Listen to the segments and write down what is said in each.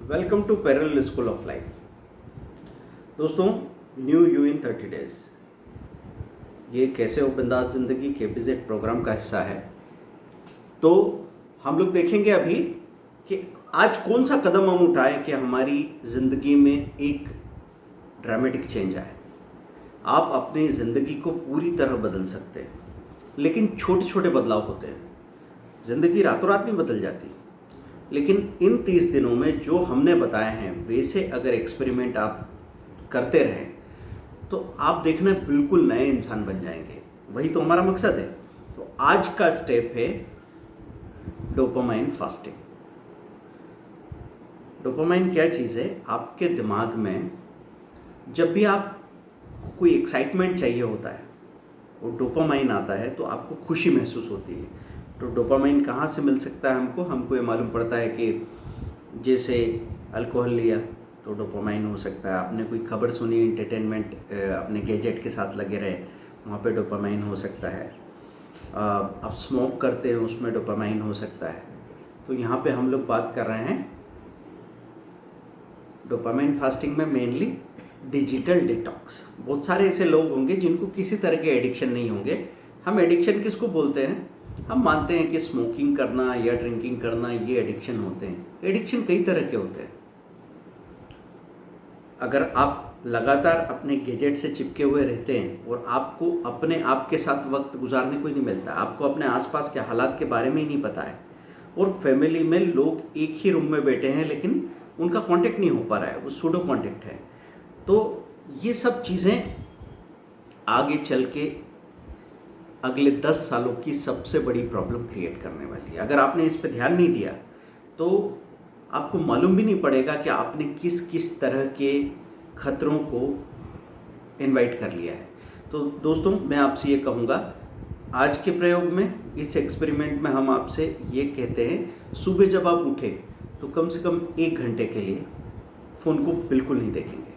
Welcome to parallel school of life. दोस्तों, new you in 30 days ये कैसे हो बिंदास ज़िंदगी के विजिट प्रोग्राम का हिस्सा है। तो हम लोग देखेंगे अभी कि आज कौन सा कदम हम उठाएं कि हमारी ज़िंदगी में एक ड्रामेटिक चेंज आए। आप अपनी ज़िंदगी को पूरी तरह बदल सकते हैं, लेकिन छोटे छोटे बदलाव होते हैं। ज़िंदगी रातों रात नहीं बदल जाती, लेकिन इन 30 दिनों में जो हमने बताए हैं वैसे अगर एक्सपेरिमेंट आप करते रहें तो आप देखना बिल्कुल नए इंसान बन जाएंगे। वही तो हमारा मकसद है। तो आज का स्टेप है डोपामाइन फास्टिंग। डोपामाइन क्या चीज़ है? आपके दिमाग में जब भी आप कोई एक्साइटमेंट चाहिए होता है, वो डोपामाइन आता है तो आपको खुशी महसूस होती है। तो डोपामाइन कहाँ से मिल सकता है हमको ये मालूम पड़ता है कि जैसे अल्कोहल लिया तो डोपामाइन हो सकता है, आपने कोई खबर सुनी, एंटरटेनमेंट अपने गैजेट के साथ लगे रहे, वहाँ पे डोपामाइन हो सकता है। आप स्मोक करते हैं, उसमें डोपामाइन हो सकता है। तो यहाँ पे हम लोग बात कर रहे हैं डोपामाइन फास्टिंग में मेनली डिजिटल डिटॉक्स। बहुत सारे ऐसे लोग होंगे जिनको किसी तरह के एडिक्शन नहीं होंगे। हम एडिक्शन किसको बोलते हैं? हम मानते हैं कि स्मोकिंग करना या ड्रिंकिंग करना ये एडिक्शन होते हैं। एडिक्शन कई तरह के होते हैं। अगर आप लगातार अपने गैजेट से चिपके हुए रहते हैं और आपको अपने आप के साथ वक्त गुजारने को ही नहीं मिलता, आपको अपने आसपास के हालात के बारे में ही नहीं पता है, और फैमिली में लोग एक ही रूम में बैठे हैं लेकिन उनका कांटेक्ट नहीं हो पा रहा है, वो सूडो कांटेक्ट है, तो ये सब चीज़ें आगे चल के अगले 10 सालों की सबसे बड़ी प्रॉब्लम क्रिएट करने वाली है। अगर आपने इस पर ध्यान नहीं दिया तो आपको मालूम भी नहीं पड़ेगा कि आपने किस किस तरह के खतरों को इनवाइट कर लिया है। तो दोस्तों, मैं आपसे ये कहूँगा, आज के प्रयोग में, इस एक्सपेरिमेंट में हम आपसे ये कहते हैं, सुबह जब आप उठे तो कम से कम 1 घंटे के लिए फ़ोन को बिल्कुल नहीं देखेंगे,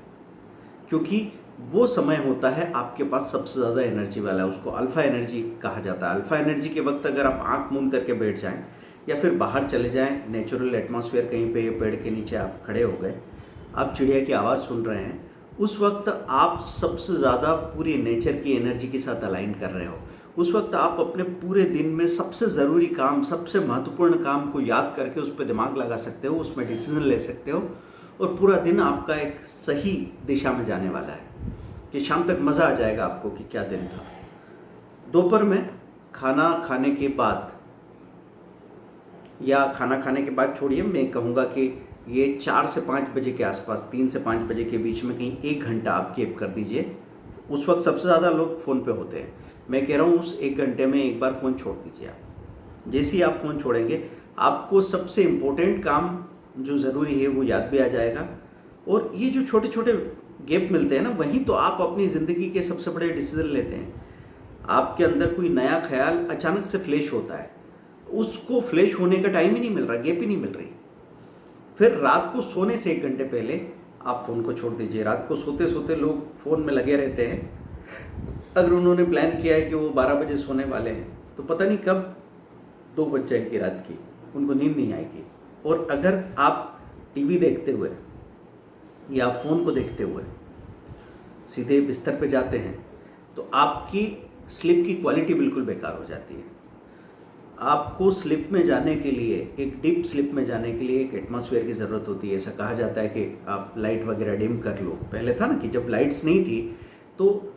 क्योंकि वो समय होता है आपके पास सबसे ज़्यादा एनर्जी वाला। उसको अल्फ़ा एनर्जी कहा जाता है। अल्फ़ा एनर्जी के वक्त अगर आप आंख मूंद करके बैठ जाएं या फिर बाहर चले जाएं, नेचुरल एटमॉस्फेयर कहीं पे पेड़ के नीचे आप खड़े हो गए, आप चिड़िया की आवाज़ सुन रहे हैं, उस वक्त आप सबसे ज़्यादा पूरी नेचर की एनर्जी के साथ अलाइन कर रहे हो। उस वक्त आप अपने पूरे दिन में सबसे ज़रूरी काम, सबसे महत्वपूर्ण काम को याद करके उस पर दिमाग लगा सकते हो, उसमें डिसीजन ले सकते हो, और पूरा दिन आपका एक सही दिशा में जाने वाला है कि शाम तक मज़ा आ जाएगा आपको कि क्या दिन था। दोपहर में खाना खाने के बाद, या खाना खाने के बाद छोड़िए, मैं कहूँगा कि ये 4 से 5 बजे के आसपास, 3 से 5 बजे के बीच में कहीं 1 घंटा आप गैप कर दीजिए। उस वक्त सबसे ज़्यादा लोग फ़ोन पे होते हैं। मैं कह रहा हूँ उस 1 घंटे में एक बार फ़ोन छोड़ दीजिए आप। जैसे ही आप फ़ोन छोड़ेंगे, आपको सबसे इम्पोर्टेंट काम जो ज़रूरी है वो याद भी आ जाएगा, और ये जो छोटे छोटे गैप मिलते हैं ना, वहीं तो आप अपनी ज़िंदगी के सबसे बड़े डिसीजन लेते हैं। आपके अंदर कोई नया ख्याल अचानक से फ्लैश होता है, उसको फ्लैश होने का टाइम ही नहीं मिल रहा, गैप ही नहीं मिल रही। फिर रात को सोने से 1 घंटे पहले आप फ़ोन को छोड़ दीजिए। रात को सोते सोते लोग फ़ोन में लगे रहते हैं। अगर उन्होंने प्लान किया है कि वो 12 बजे सोने वाले हैं, तो पता नहीं कब 2 बज जाएगी रात की, उनको नींद नहीं आएगी। और अगर आप टीवी देखते हुए या फ़ोन को देखते हुए सीधे बिस्तर पे जाते हैं तो आपकी स्लीप की क्वालिटी बिल्कुल बेकार हो जाती है। आपको स्लीप में जाने के लिए, एक डीप स्लीप में जाने के लिए एक एटमॉस्फेयर की ज़रूरत होती है। ऐसा कहा जाता है कि आप लाइट वगैरह डिम कर लो। पहले था ना कि जब लाइट्स नहीं थी तो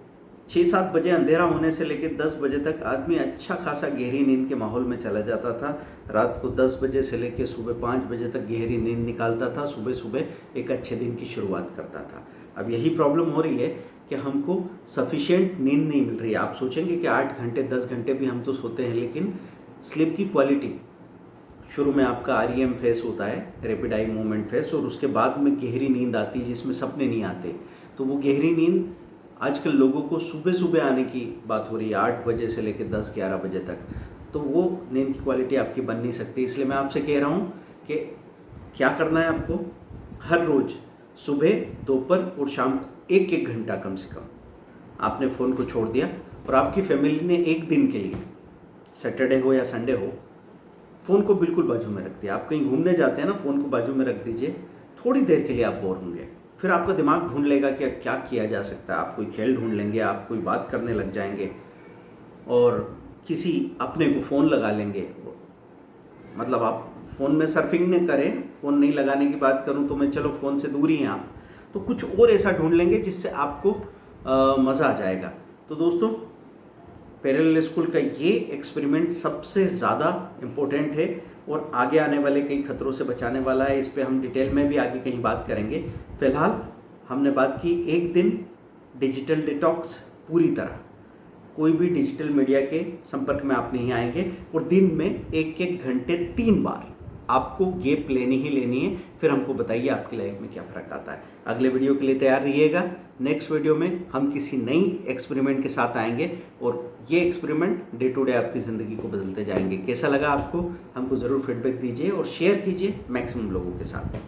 6-7 बजे अंधेरा होने से लेकर 10 बजे तक आदमी अच्छा खासा गहरी नींद के माहौल में चला जाता था। रात को 10 बजे से लेकर सुबह 5 बजे तक गहरी नींद निकालता था, सुबह सुबह एक अच्छे दिन की शुरुआत करता था। अब यही प्रॉब्लम हो रही है कि हमको सफिशिएंट नींद नहीं मिल रही है। आप सोचेंगे कि 8 घंटे 10 घंटे भी हम तो सोते हैं, लेकिन स्लीप की क्वालिटी, शुरू में आपका REM फेस होता है, रैपिड आई मूवमेंट फेस, और उसके बाद में गहरी नींद आती है जिसमें सपने नहीं आते। तो वो गहरी नींद आजकल लोगों को सुबह सुबह आने की बात हो रही है, 8 बजे से लेकर 10-11 बजे तक। तो वो नींद की क्वालिटी आपकी बन नहीं सकती। इसलिए मैं आपसे कह रहा हूँ कि क्या करना है आपको, हर रोज़ सुबह, दोपहर और शाम को 1-1 घंटा कम से कम आपने फ़ोन को छोड़ दिया, और आपकी फैमिली ने एक दिन के लिए, सैटरडे हो या संडे हो, फ़ोन को बिल्कुल बाजू में रख दिया। आप कहीं घूमने जाते हैं ना, फ़ोन को बाजू में रख दीजिए, थोड़ी देर के लिए आप बोर होंगे, फिर आपका दिमाग ढूंढ लेगा कि क्या किया जा सकता है। आप कोई खेल ढूंढ लेंगे, आप कोई बात करने लग जाएंगे और किसी अपने को फ़ोन लगा लेंगे। मतलब आप फ़ोन में सर्फिंग न करें, फ़ोन नहीं लगाने की बात करूं तो मैं चलो फ़ोन से दूर ही हैं आप, तो कुछ और ऐसा ढूंढ लेंगे जिससे आपको मज़ा आ जाएगा। तो दोस्तों, पैरेलल स्कूल का ये एक्सपेरिमेंट सबसे ज़्यादा इम्पोर्टेंट है और आगे आने वाले कई खतरों से बचाने वाला है। इस पे हम डिटेल में भी आगे कहीं बात करेंगे। फ़िलहाल हमने बात की एक दिन डिजिटल डिटॉक्स, पूरी तरह कोई भी डिजिटल मीडिया के संपर्क में आप नहीं आएंगे और दिन में 1-1 घंटे 3 बार आपको गैप लेनी ही लेनी है। फिर हमको बताइए आपकी लाइफ में क्या फ़र्क आता है। अगले वीडियो के लिए तैयार रहिएगा। नेक्स्ट वीडियो में हम किसी नई एक्सपेरिमेंट के साथ आएंगे और ये एक्सपेरिमेंट डे टू डे आपकी ज़िंदगी को बदलते जाएंगे। कैसा लगा आपको, हमको ज़रूर फीडबैक दीजिए और शेयर कीजिए मैक्सिमम लोगों के साथ।